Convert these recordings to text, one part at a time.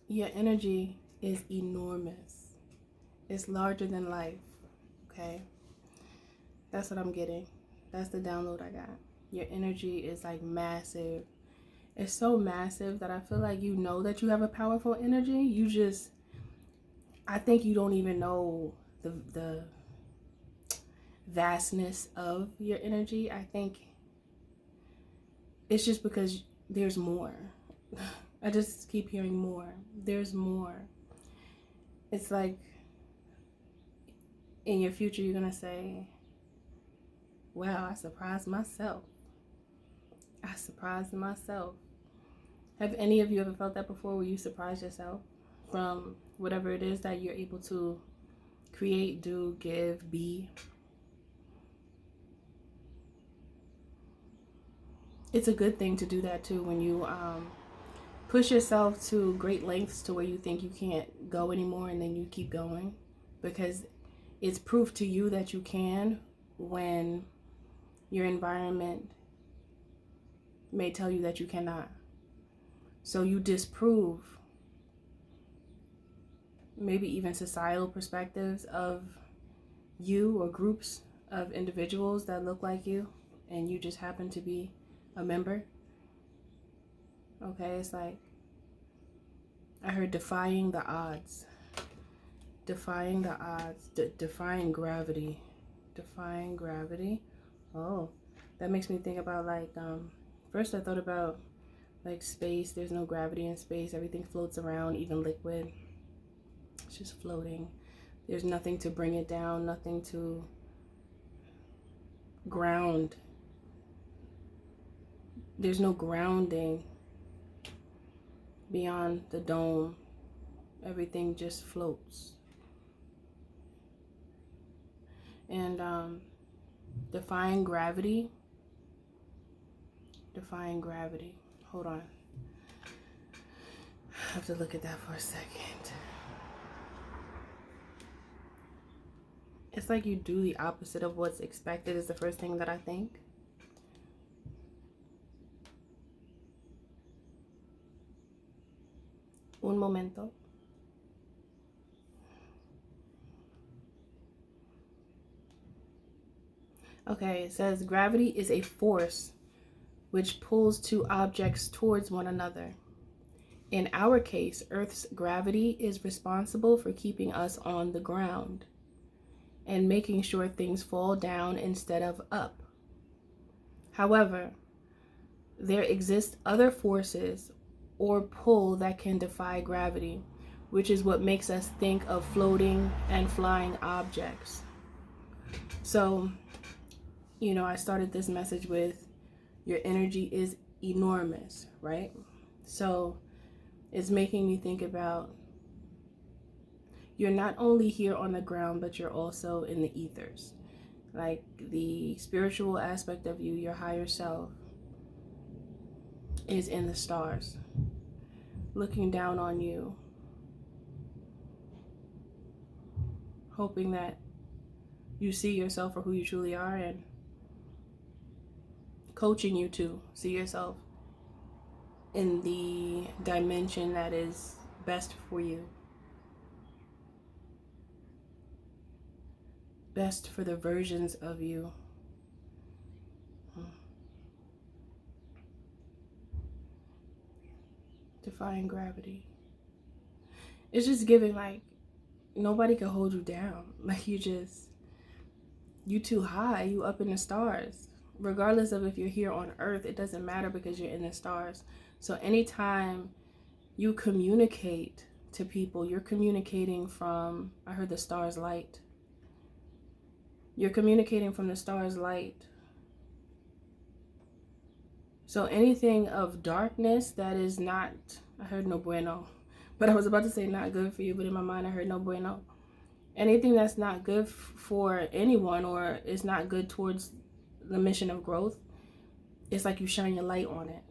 Your energy is enormous. It's larger than life, okay? That's what I'm getting. That's the download I got. Your energy is like massive. It's so massive that I feel like you know that you have a powerful energy. You just, I think you don't even know the vastness of your energy. I think it's just because there's more. I just keep hearing more. There's more. It's like in your future, you're going to say, wow, I surprised myself. I surprised myself. Have any of you ever felt that before, where you surprised yourself from whatever it is that you're able to create, do, give, be? It's a good thing to do that too, when you push yourself to great lengths to where you think you can't go anymore, and then you keep going, because it's proof to you that you can when your environment may tell you that you cannot. So you disprove maybe even societal perspectives of you, or groups of individuals that look like you, and you just happen to be a member. Okay, it's like, I heard defying the odds. Defying the odds. Defying gravity. Defying gravity. Oh, that makes me think about like, first I thought about like space. There's no gravity in space. Everything floats around, even liquid. It's just floating. There's nothing to bring it down, nothing to ground. There's no grounding beyond the dome. Everything just floats. And defying gravity. Defying gravity. Hold on. I have to look at that for a second. It's like you do the opposite of what's expected is the first thing that I think. Un momento. Okay, it says gravity is a force which pulls two objects towards one another. In our case, Earth's gravity is responsible for keeping us on the ground and making sure things fall down instead of up. However, there exist other forces or pull that can defy gravity, which is what makes us think of floating and flying objects. So, you know, I started this message with your energy is enormous, right? So it's making me think about, you're not only here on the ground, but you're also in the ethers. Like the spiritual aspect of you, your higher self, is in the stars, looking down on you, hoping that you see yourself for who you truly are, and coaching you to see yourself in the dimension that is best for you. Best for the versions of you. Defying gravity. It's just giving like, nobody can hold you down. Like you too high, you up in the stars. Regardless of if you're here on Earth, it doesn't matter because you're in the stars. So anytime you communicate to people, you're communicating from, I heard the stars light. You're communicating from the stars light. So anything of darkness that is not, I heard no bueno, but I was about to say not good for you, but in my mind I heard no bueno. Anything that's not good for anyone, or is not good towards the mission of growth, it's like you shine your light on it.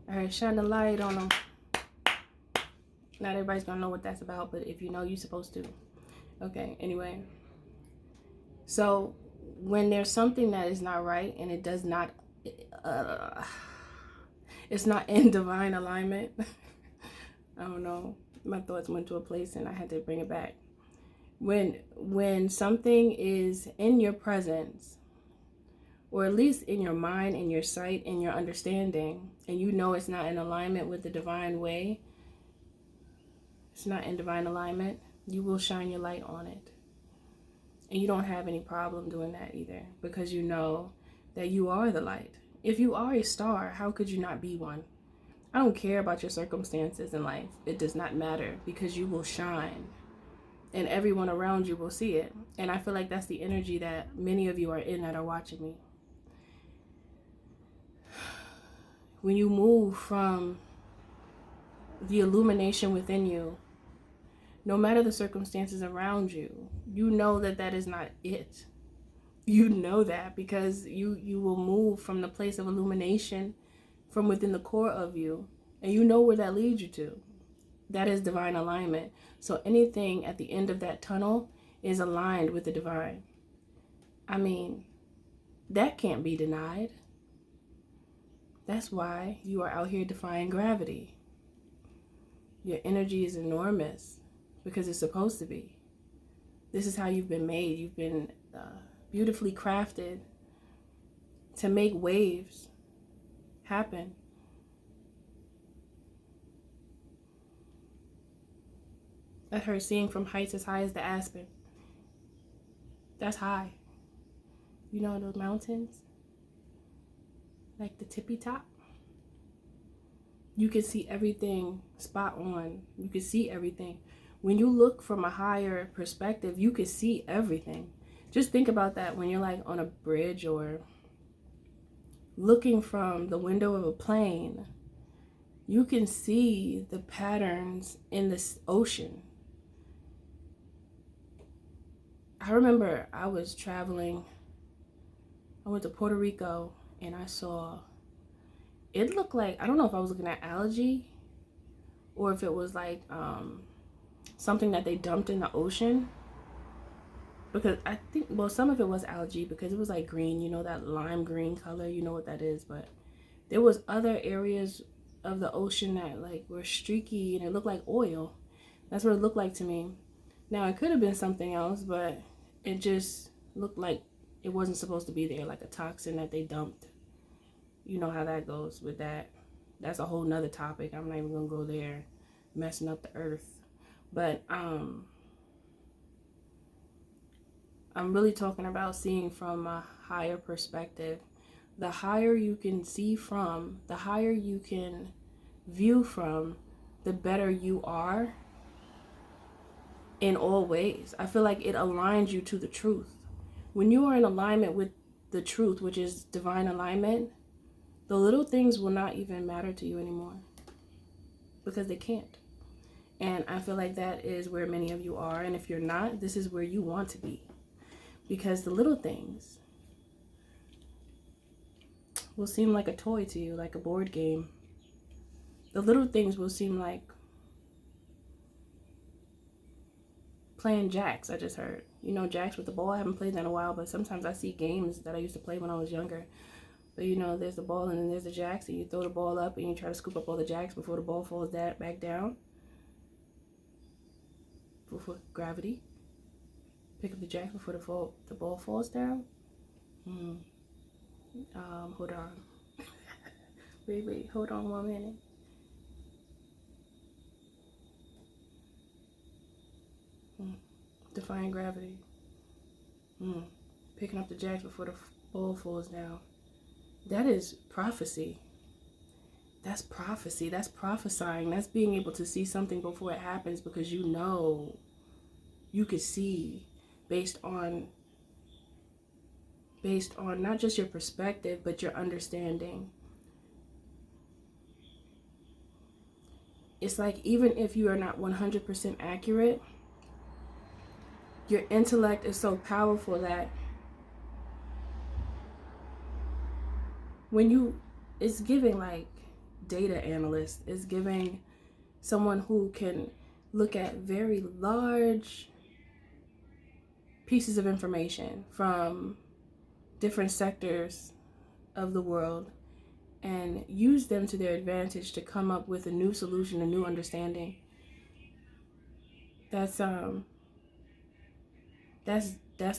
I heard shine the light on them. Not everybody's gonna know what that's about, but if you know, you're supposed to. Okay, anyway. So when there's something that is not right, and it does not, it's not in divine alignment, I don't know. My thoughts went to a place and I had to bring it back. When something is in your presence, or at least in your mind, in your sight, in your understanding, and you know it's not in alignment with the divine way, it's not in divine alignment, you will shine your light on it. And you don't have any problem doing that either, because you know that you are the light. If you are a star, how could you not be one? I don't care about your circumstances in life. It does not matter, because you will shine and everyone around you will see it. And I feel like that's the energy that many of you are in that are watching me. When you move from the illumination within you, no matter the circumstances around you, you know that that is not it. You know that because you will move from the place of illumination from within the core of you, and you know where that leads you to. That is divine alignment. So anything at the end of that tunnel is aligned with the divine. I mean, that can't be denied. That's why you are out here defying gravity. Your energy is enormous because it's supposed to be. This is how you've been made. You've been beautifully crafted to make waves happen. I heard seeing from heights as high as the aspen. That's high. You know those mountains? Like the tippy top? You can see everything spot on. You can see everything. When you look from a higher perspective, you can see everything. Just think about that when you're like on a bridge or looking from the window of a plane. You can see the patterns in this ocean. I remember I was traveling. I went to Puerto Rico and I saw, it looked like, I don't know if I was looking at algae or if it was like something that they dumped in the ocean. Because I think, well, some of it was algae because it was like green, you know, that lime green color, you know what that is. But there was other areas of the ocean that like were streaky and it looked like oil. That's what it looked like to me. Now, it could have been something else, but it just looked like it wasn't supposed to be there, like a toxin that they dumped. You know how that goes with that. That's a whole nother topic. I'm not even going to go there, messing up the earth. But I'm really talking about seeing from a higher perspective. The higher you can see from, the higher you can view from, the better you are in all ways. I feel like it aligns you to the truth. When you are in alignment with the truth, which is divine alignment, the little things will not even matter to you anymore because they can't. And I feel like that is where many of you are. And if you're not, this is where you want to be, because the little things will seem like a toy to you, like a board game. The little things will seem like playing jacks. I just heard, you know, jacks with the ball. I haven't played that in a while, but sometimes I see games that I used to play when I was younger. But you know, there's the ball and then there's the jacks, and you throw the ball up and you try to scoop up all the jacks before the ball falls back down. Before gravity. Pick up the jacks before the ball falls down. Hold on. wait, hold on 1 minute. Defying gravity. Picking up the jacks before the ball falls down. That is prophecy. That's prophecy. That's prophesying. That's being able to see something before it happens, because you know, you could see based on not just your perspective, but your understanding. It's like, even if you are not 100% accurate, your intellect is so powerful that it's giving like data analyst, it's giving someone who can look at very large pieces of information from different sectors of the world and use them to their advantage to come up with a new solution, a new understanding. That's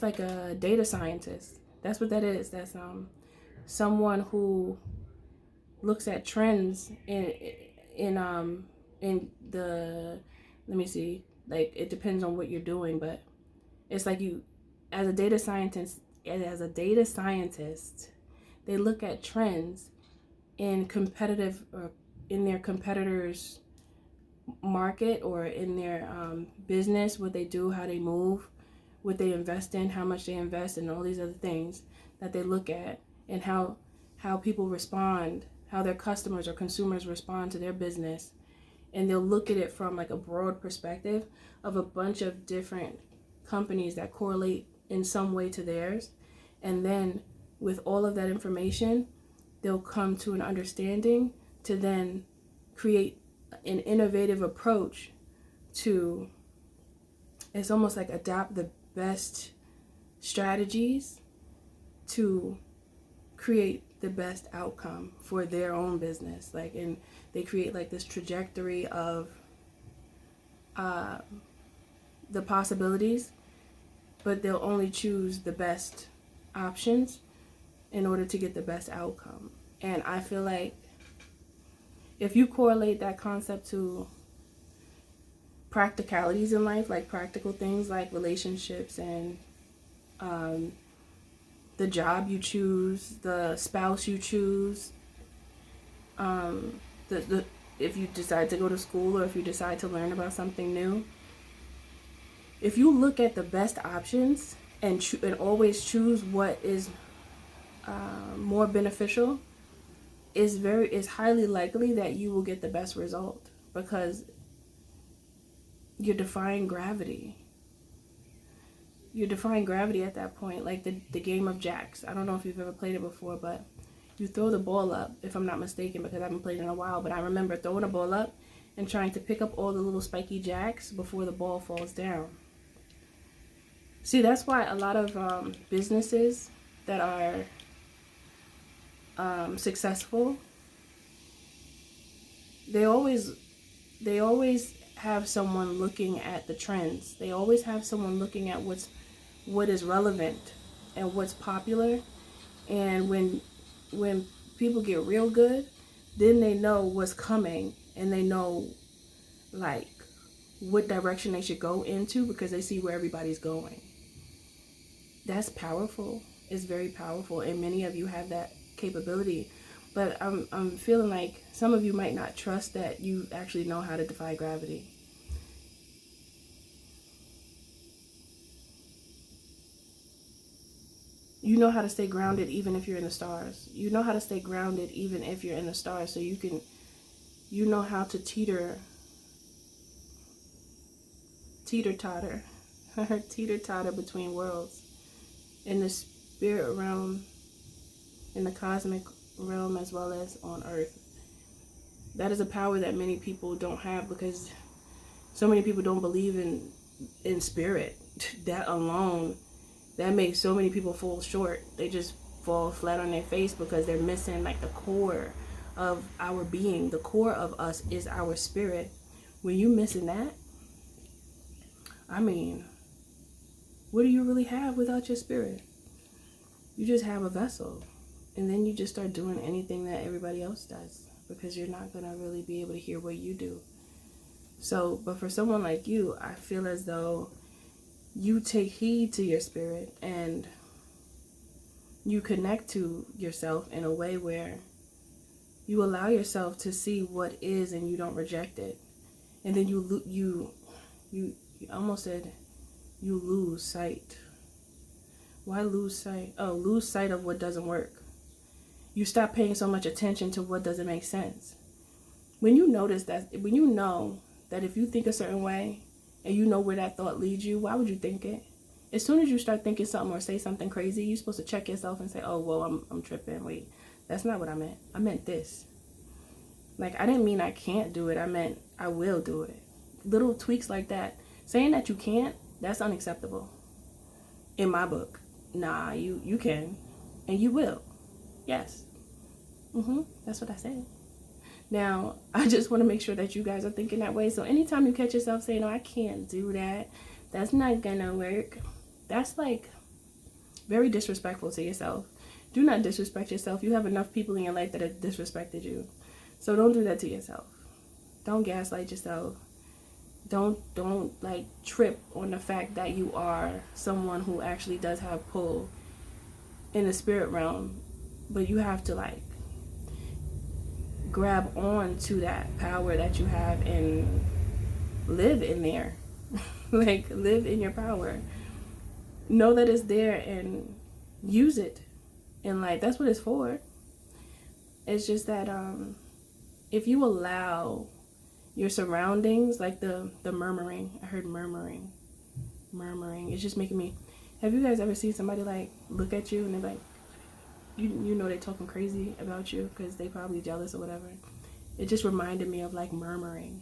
like a data scientist. That's what that is. That's someone who looks at trends in the, let me see, like, it depends on what you're doing, but it's like you, as a data scientist, they look at trends in competitive, or in their competitors' market, or in their business, what they do, how they move, what they invest in, how much they invest, and all these other things that they look at, and how people respond, how their customers or consumers respond to their business. And they'll look at it from like a broad perspective of a bunch of different companies that correlate in some way to theirs. And then with all of that information, they'll come to an understanding to then create an innovative approach to, it's almost like adapt the best strategies to create the best outcome for their own business. Like, and they create like this trajectory of the possibilities, but they'll only choose the best options in order to get the best outcome. And I feel like if you correlate that concept to practicalities in life, like practical things like relationships and the job you choose, the spouse you choose, if you decide to go to school, or if you decide to learn about something new, if you look at the best options and always choose what is more beneficial, is highly likely that you will get the best result, because you're defying gravity. You're defying gravity at that point, like the game of jacks. I don't know if you've ever played it before, but you throw the ball up, if I'm not mistaken, because I haven't played in a while, but I remember throwing a ball up and trying to pick up all the little spiky jacks before the ball falls down. See, that's why a lot of businesses that are successful, they always have someone looking at the trends. They always have someone looking at what is relevant and what's popular. And when people get real good, then they know what's coming, and they know like what direction they should go into, because they see where everybody's going. That's powerful. It's very powerful, and many of you have that capability. But I'm feeling like some of you might not trust that you actually know how to defy gravity. You know how to stay grounded even if you're in the stars. You know how to stay grounded even if you're in the stars, so you know how to teeter-totter between worlds, in the spirit realm, in the cosmic realm, as well as on earth. That is a power that many people don't have, because so many people don't believe in spirit. That alone, that makes so many people fall short. They just fall flat on their face because they're missing like the core of our being. The core of us is our spirit. When you missing that, I mean, what do you really have without your spirit? You just have a vessel, and then you just start doing anything that everybody else does, because you're not gonna really be able to hear what you do. So, but for someone like you, I feel as though you take heed to your spirit, and you connect to yourself in a way where you allow yourself to see what is, and you don't reject it. And then you almost said you lose sight. Why lose sight? Oh, lose sight of what doesn't work. You stop paying so much attention to what doesn't make sense. When you notice that, when you know that if you think a certain way, and you know where that thought leads you, why would you think it? As soon as you start thinking something or say something crazy, you're supposed to check yourself and say, oh, well, I'm tripping. Wait, that's not what I meant. I meant this. Like, I didn't mean I can't do it. I meant I will do it. Little tweaks like that. Saying that you can't, that's unacceptable. In my book. Nah, you can. And you will. Yes. That's what I said. Now, I just want to make sure that you guys are thinking that way. So anytime you catch yourself saying, "Oh, I can't do that. That's not gonna work," that's like very disrespectful to yourself. Do not disrespect yourself. You have enough people in your life that have disrespected you. So don't do that to yourself. Don't gaslight yourself. Don't like trip on the fact that you are someone who actually does have pull in the spirit realm. But you have to like grab on to that power that you have and live in there. Like, live in your power. Know that it's there and use it. And like, that's what it's for. It's just that if you allow your surroundings, like the murmuring, I heard murmuring, it's just making me, have you guys ever seen somebody like look at you and they're like, you know they're talking crazy about you because they probably jealous or whatever? It just reminded me of like murmuring,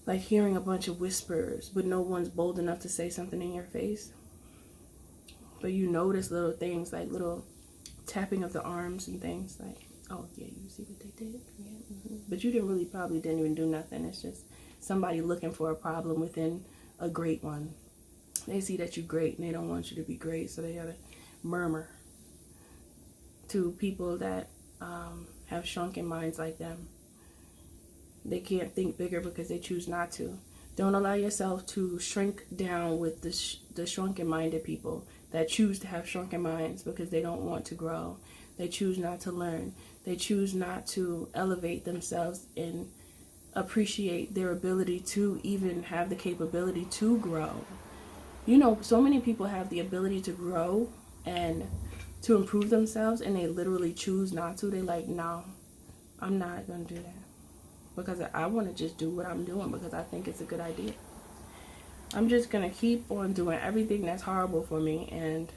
like hearing a bunch of whispers, but no one's bold enough to say something in your face. But you notice little things, like little tapping of the arms and things, like, oh yeah, you see what they did? Yeah. But you probably didn't even do nothing. It's just somebody looking for a problem within a great one. They see that you're great and they don't want you to be great, so they gotta murmur to people that have shrunken minds like them. They can't think bigger because they choose not to. Don't allow yourself to shrink down with the shrunken minded people that choose to have shrunken minds because they don't want to grow. They choose not to learn. They choose not to elevate themselves and appreciate their ability to even have the capability to grow. You know, so many people have the ability to grow and to improve themselves, and they literally choose not to. They're like, no, I'm not going to do that because I want to just do what I'm doing because I think it's a good idea. I'm just going to keep on doing everything that's horrible for me, and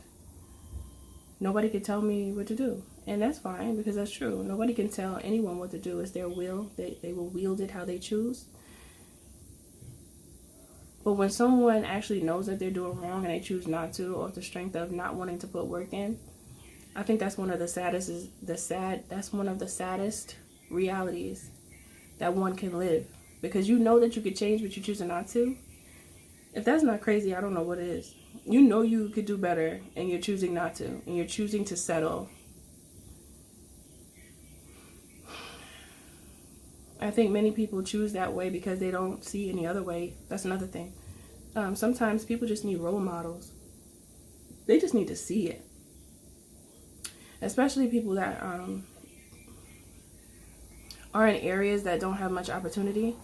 nobody can tell me what to do. And that's fine, because that's true. Nobody can tell anyone what to do. It's their will. They will wield it how they choose. But when someone actually knows that they're doing wrong and they choose not to, off the strength of not wanting to put work in, I think that's one of the saddest realities that one can live. Because you know that you could change, but you're choosing not to. If that's not crazy, I don't know what is. You know you could do better, and you're choosing not to. And you're choosing to settle. I think many people choose that way because they don't see any other way. That's another thing. Sometimes people just need role models. They just need to see it. Especially people that are in areas that don't have much opportunity.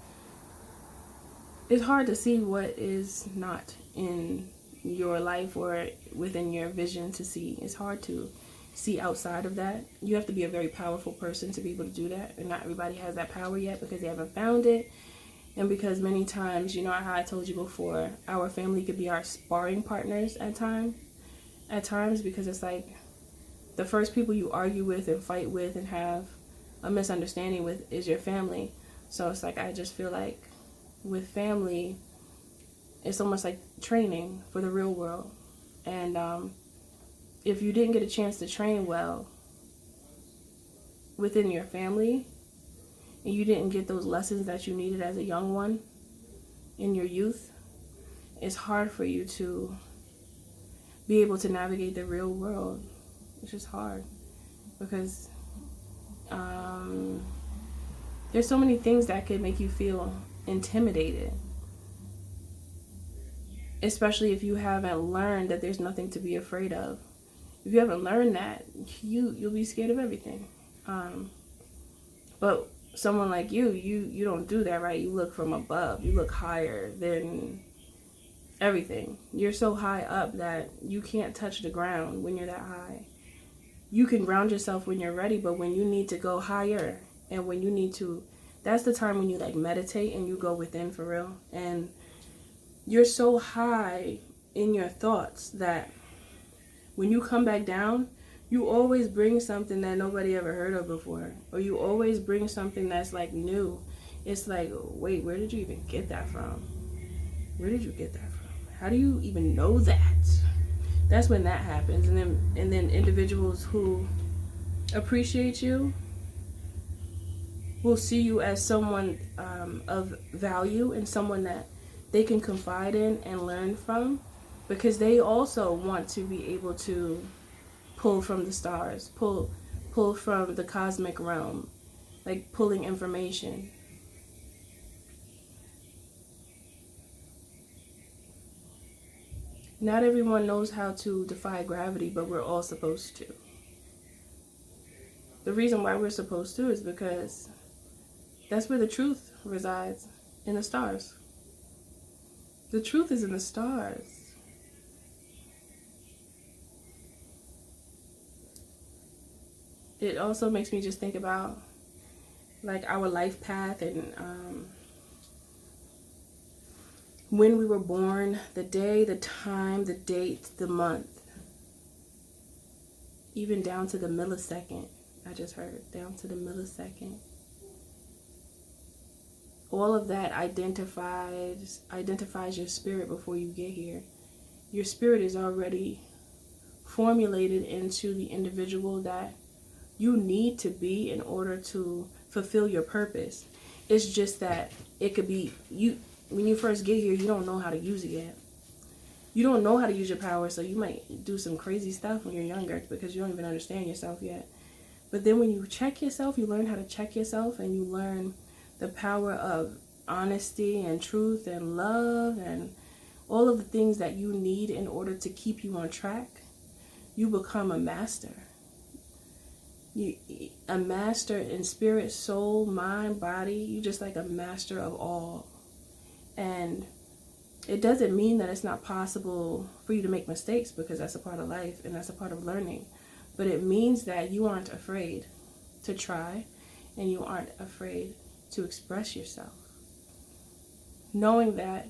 It's hard to see what is not in your life or within your vision to see. It's hard to see outside of that. You have to be a very powerful person to be able to do that, and not everybody has that power yet because they haven't found it. And because many times, you know how I told you before, our family could be our sparring partners at times, because it's like the first people you argue with and fight with and have a misunderstanding with is your family. So it's like, I just feel like with family, it's almost like training for the real world. And if you didn't get a chance to train well within your family, and you didn't get those lessons that you needed as a young one in your youth, it's hard for you to be able to navigate the real world. It's just hard because there's so many things that could make you feel intimidated, especially if you haven't learned that there's nothing to be afraid of. If you haven't learned that, you'll be scared of everything. But someone like you don't do that, right? You look from above. You look higher than everything. You're so high up that you can't touch the ground when you're that high. You can ground yourself when you're ready, but when you need to go higher and when you need to, that's the time when you like meditate and you go within for real. And you're so high in your thoughts that when you come back down, you always bring something that nobody ever heard of before. Or you always bring something that's like new. It's like, wait, where did you even get that from? Where did you get that from? How do you even know that? That's when that happens. And then individuals who appreciate you, will see you as someone of value and someone that they can confide in and learn from, because they also want to be able to pull from the stars, pull from the cosmic realm, like pulling information. Not everyone knows how to defy gravity, but we're all supposed to. The reason why we're supposed to is because that's where the truth resides, in the stars. The truth is in the stars. It also makes me just think about like our life path and when we were born, the day, the time, the date, the month, even down to the millisecond. I just heard down to the millisecond. All of that identifies your spirit before you get here. Your spirit is already formulated into the individual that you need to be in order to fulfill your purpose. It's just that it could be you. When you first get here, you don't know how to use it yet. You don't know how to use your power, so you might do some crazy stuff when you're younger because you don't even understand yourself yet. But then when you check yourself, you learn how to check yourself, and you learn the power of honesty and truth and love and all of the things that you need in order to keep you on track. You become a master. A master in spirit, soul, mind, body. You're just like a master of all. And it doesn't mean that it's not possible for you to make mistakes, because that's a part of life and that's a part of learning. But it means that you aren't afraid to try, and you aren't afraid to express yourself. Knowing that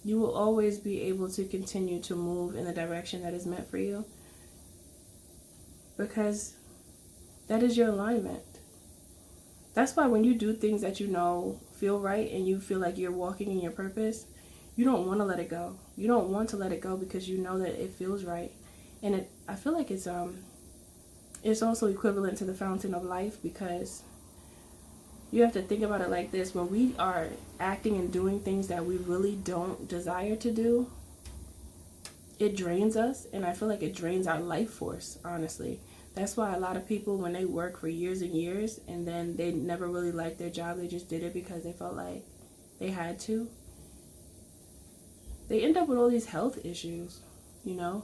you will always be able to continue to move in the direction that is meant for you, because that is your alignment. That's why when you do things that you know feel right and you feel like you're walking in your purpose, you don't want to let it go. You don't want to let it go because you know that it feels right. And I feel like it's also equivalent to the fountain of life, because you have to think about it like this. When we are acting and doing things that we really don't desire to do, it drains us, and I feel like it drains our life force, honestly. That's why a lot of people, when they work for years and years and then they never really liked their job, they just did it because they felt like they had to, they end up with all these health issues, you know?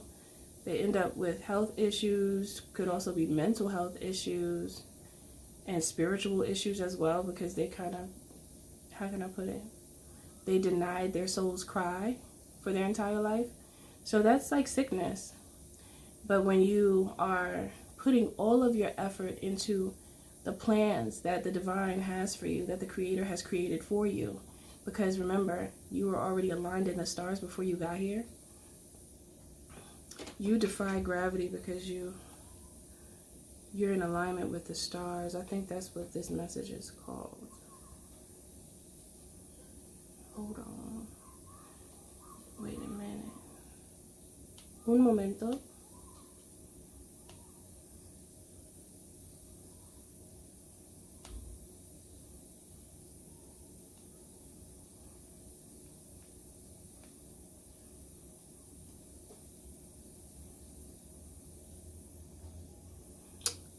They end up with health issues, could also be mental health issues, and spiritual issues as well, because they kind of, how can I put it? They denied their soul's cry for their entire life. So that's like sickness. But when you are putting all of your effort into the plans that the divine has for you, that the creator has created for you, because remember, you were already aligned in the stars before you got here. You defy gravity because you're in alignment with the stars. I think that's what this message is called. Hold on. Wait a minute. Un momento.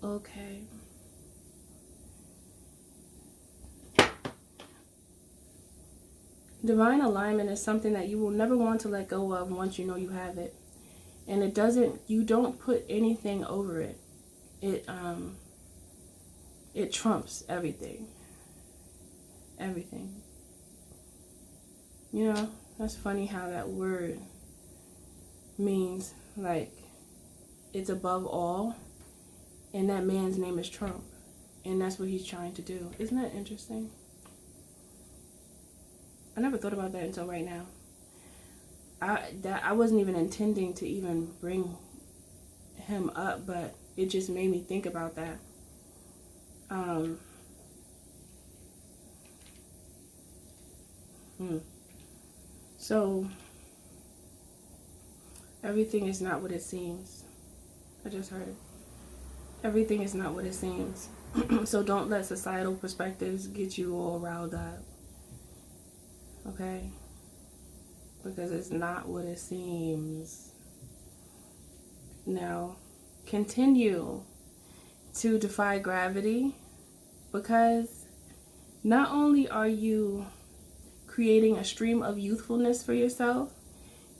Okay. Divine alignment is something that you will never want to let go of once you know you have it. And it doesn't, you don't put anything over it. It trumps everything. Everything. You know, that's funny how that word means like it's above all. And that man's name is Trump. And that's what he's trying to do. Isn't that interesting? I never thought about that until right now. I wasn't even intending to even bring him up, but it just made me think about that. So everything is not what it seems. I just heard. Everything is not what it seems. So don't let societal perspectives get you all riled up. Okay? Because it's not what it seems. Now, continue to defy gravity, because not only are you creating a stream of youthfulness for yourself,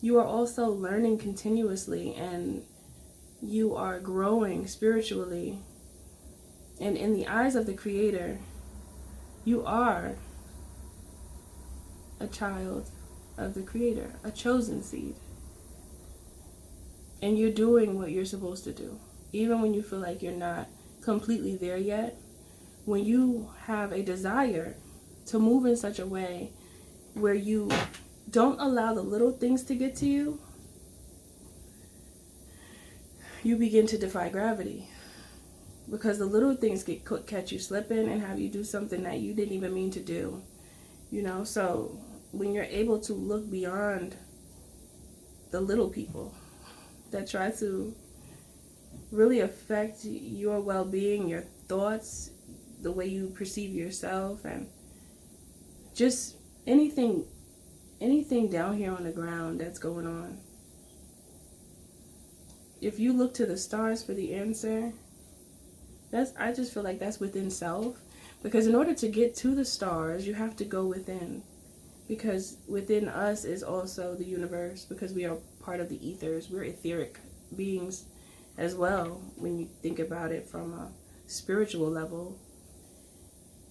you are also learning continuously, and you are growing spiritually. And in the eyes of the Creator, you are a child of the Creator, a chosen seed. And you're doing what you're supposed to do. Even when you feel like you're not completely there yet, when you have a desire to move in such a way where you don't allow the little things to get to you, you begin to defy gravity. Because the little things catch you slipping and have you do something that you didn't even mean to do. You know, so when you're able to look beyond the little people that try to really affect your well-being, your thoughts, the way you perceive yourself, and just anything down here on the ground that's going on. If you look to the stars for the answer, I just feel like that's within self. Because in order to get to the stars, you have to go within. Because within us is also the universe, because we are part of the ethers. We're etheric beings as well, when you think about it from a spiritual level.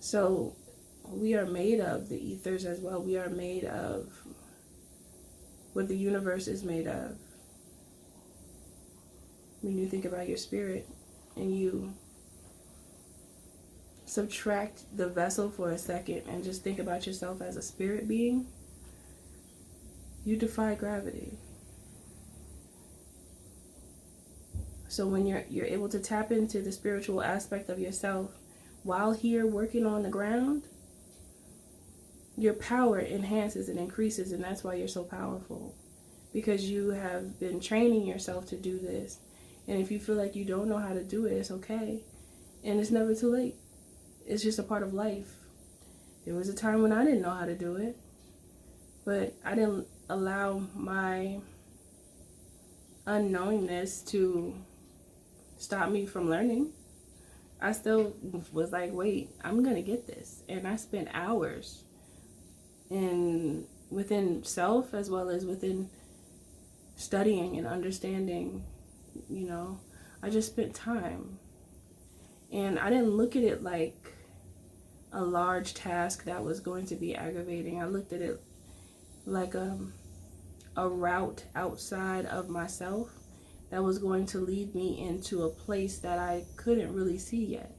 So we are made of the ethers as well. We are made of what the universe is made of. When you think about your spirit and you subtract the vessel for a second and just think about yourself as a spirit being, you defy gravity. So when you're able to tap into the spiritual aspect of yourself while here working on the ground, your power enhances and increases, and that's why you're so powerful. Because you have been training yourself to do this. And if you feel like you don't know how to do it, it's okay. And it's never too late. It's just a part of life. There was a time when I didn't know how to do it, but I didn't allow my unknowingness to stop me from learning. I still was like, wait, I'm gonna get this. And I spent hours within self as well as within studying and understanding. You know, I just spent time, and I didn't look at it like a large task that was going to be aggravating. I looked at it like a route outside of myself that was going to lead me into a place that I couldn't really see yet.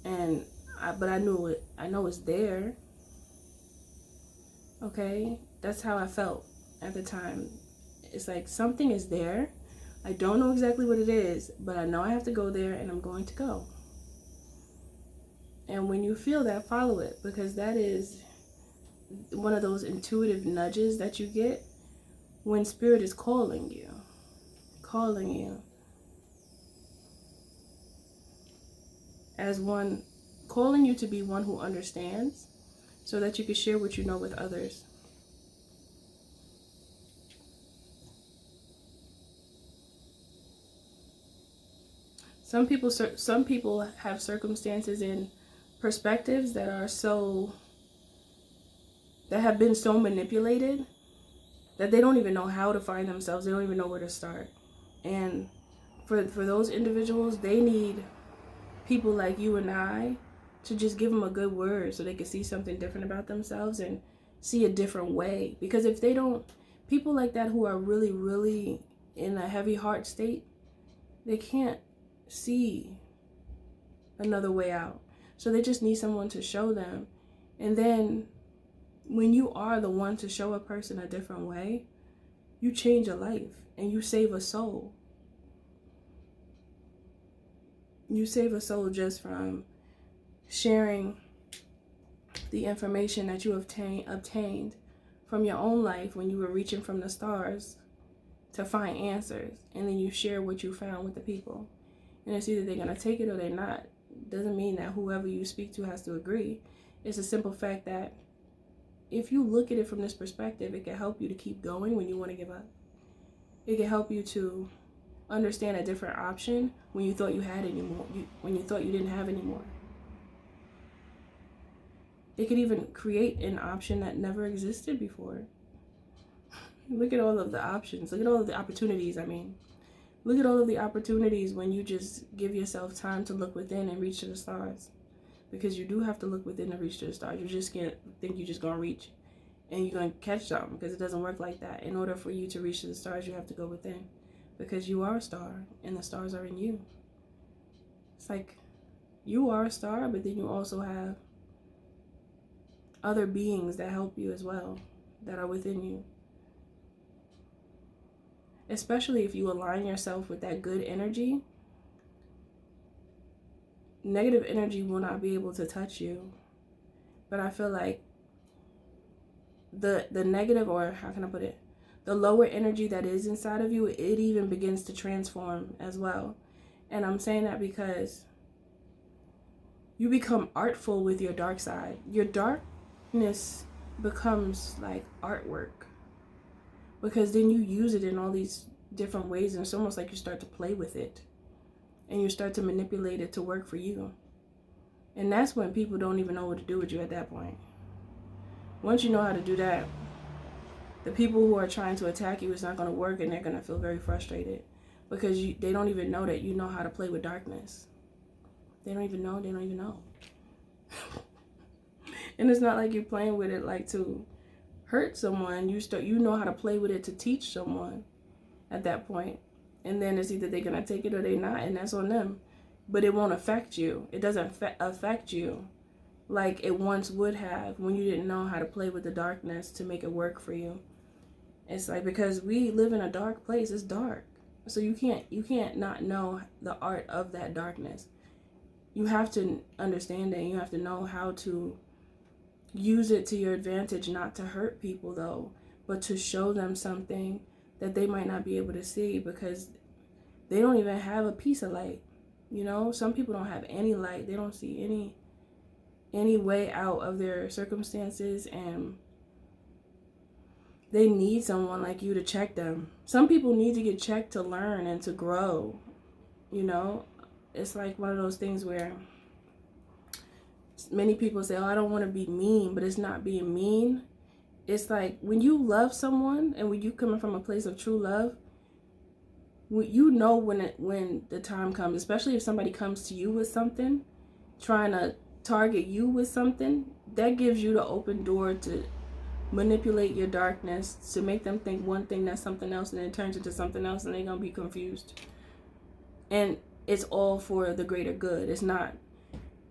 But I knew it. I know it's there. Okay, that's how I felt at the time. It's like something is there. I don't know exactly what it is, but I know I have to go there, and I'm going to go. And when you feel that, follow it, because that is one of those intuitive nudges that you get when Spirit is calling you. As one, calling you to be one who understands, so that you can share what you know with others. Some people have circumstances and perspectives that have been so manipulated that they don't even know how to find themselves. They don't even know where to start. And for those individuals, they need people like you and I to just give them a good word so they can see something different about themselves and see a different way. Because if they don't, people like that who are really, really in a heavy heart state, they can't see another way out. So they just need someone to show them. And then when you are the one to show a person a different way, you change a life and you save a soul. You save a soul just from sharing the information that you obtained from your own life when you were reaching from the stars to find answers, and then you share what you found with the people. And it's either they're going to take it or they're not. Doesn't mean that whoever you speak to has to agree. It's a simple fact that if you look at it from this perspective, it can help you to keep going when you want to give up. It can help you to understand a different option when you thought you had anymore, when you thought you didn't have anymore. It could even create an option that never existed before. Look at all of the options. Look at all of the opportunities, Look at all of the opportunities when you just give yourself time to look within and reach to the stars. Because you do have to look within to reach to the stars. You just can't think you're just going to reach and you're going to catch something, because it doesn't work like that. In order for you to reach to the stars, you have to go within, because you are a star and the stars are in you. It's like you are a star, but then you also have other beings that help you as well, that are within you. Especially if you align yourself with that good energy, negative energy will not be able to touch you. But I feel like the negative, or how can I put it, the lower energy that is inside of you, it even begins to transform as well. And I'm saying that because you become artful with your dark side. Your darkness becomes like artwork, because then you use it in all these different ways, and it's almost like you start to play with it and you start to manipulate it to work for you. And that's when people don't even know what to do with you at that point. Once you know how to do that, the people who are trying to attack you, is not going to work, and they're going to feel very frustrated, because they don't even know that you know how to play with darkness. They don't even know. And it's not like you're playing with it like to hurt someone. You know how to play with it to teach someone at that point. And then it's either they're going to take it or they're not, and that's on them. But it won't affect you. It doesn't affect you like it once would have when you didn't know how to play with the darkness to make it work for you. It's like, because we live in a dark place. It's dark. So you can't not know the art of that darkness. You have to understand it, and you have to know how to use it to your advantage, not to hurt people though, but to show them something that they might not be able to see, because they don't even have a piece of light. Some people don't have any light. They don't see any way out of their circumstances, and they need someone like you to check them. Some people need to get checked to learn and to grow. It's like one of those things where many people say, oh, I don't want to be mean, but it's not being mean. It's like when you love someone, and when you coming from a place of true love, when the time comes, especially if somebody comes to you with something, trying to target you with something, that gives you the open door to manipulate your darkness, to make them think one thing that's something else, and then it turns into something else, and they're going to be confused. And it's all for the greater good. It's not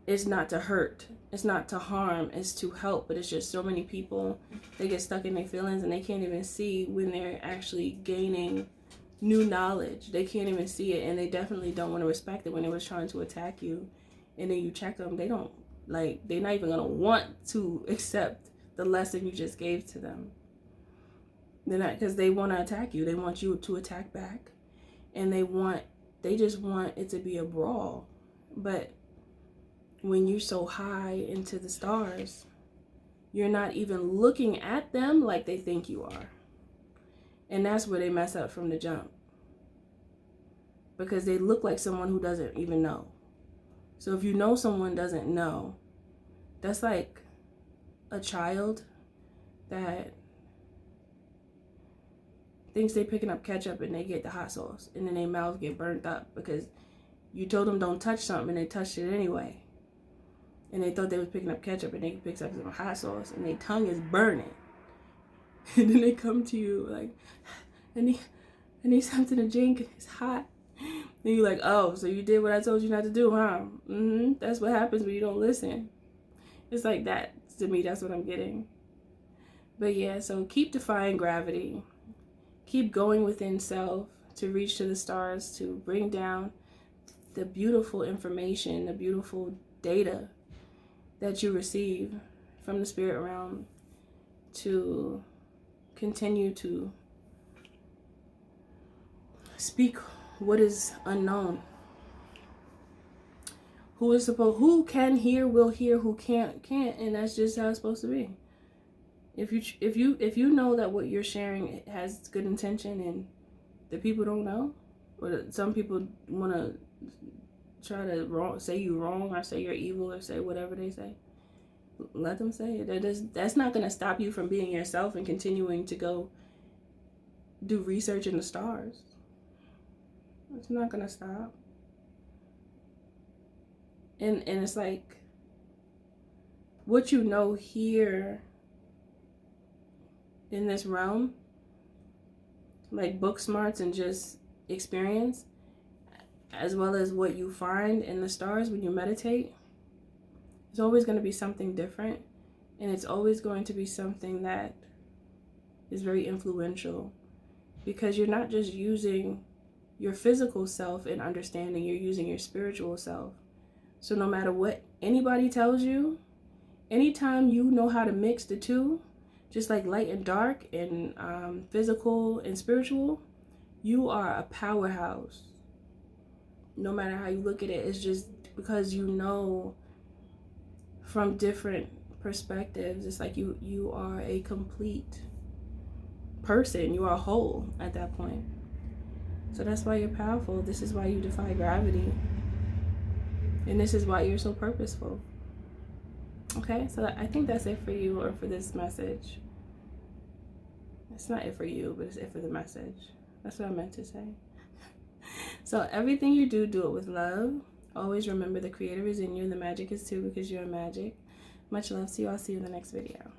to hurt. It's not to harm. It's to help. But it's just so many people, they get stuck in their feelings, and they can't even see when they're actually gaining new knowledge. They can't even see it, and they definitely don't want to respect it when they was trying to attack you. And then you check them, they're not even going to want to accept the lesson you just gave to them. They're not, because they want to attack you. They want you to attack back. And they just want it to be a brawl. But when you're so high into the stars, you're not even looking at them like they think you are. And that's where they mess up from the jump. Because they look like someone who doesn't even know. So if you know someone doesn't know, that's like a child that thinks they're picking up ketchup and they get the hot sauce, and then their mouth get burnt up because you told them don't touch something and they touched it anyway. And they thought they was picking up ketchup, and they picked up some hot sauce, and their tongue is burning. And then they come to you like, I need something to drink. It's hot. And you're like, oh, so you did what I told you not to do, huh? That's what happens when you don't listen. It's like that. To me, that's what I'm getting. But yeah, so keep defying gravity. Keep going within self to reach to the stars, to bring down the beautiful information, the beautiful data that you receive from the spirit realm, to continue to speak what is unknown. Who can hear will hear, who can't, and that's just how it's supposed to be. If you know that what you're sharing has good intention and the people don't know, or that some people want to try to say you wrong or say you're evil or say whatever they say, let them say it. That's not going to stop you from being yourself and continuing to go do research in the stars. It's not going to stop. And it's like, what you know here in this realm, like book smarts and just experience, as well as what you find in the stars when you meditate, it's always going to be something different, and it's always going to be something that is very influential, because you're not just using your physical self in understanding, you're using your spiritual self. So no matter what anybody tells you, anytime you know how to mix the two, just like light and dark and physical and spiritual, you are a powerhouse. No matter how you look at it, it's just because you know from different perspectives. It's like you are a complete person. You are whole at that point. So that's why you're powerful. This is why you defy gravity. And this is why you're so purposeful. Okay, so I think that's it for you, or for this message. It's not it for you, but it's it for the message. That's what I meant to say. So everything you do, do it with love. Always remember the creator is in you and the magic is too, because you're magic. Much love to you. I'll see you in the next video.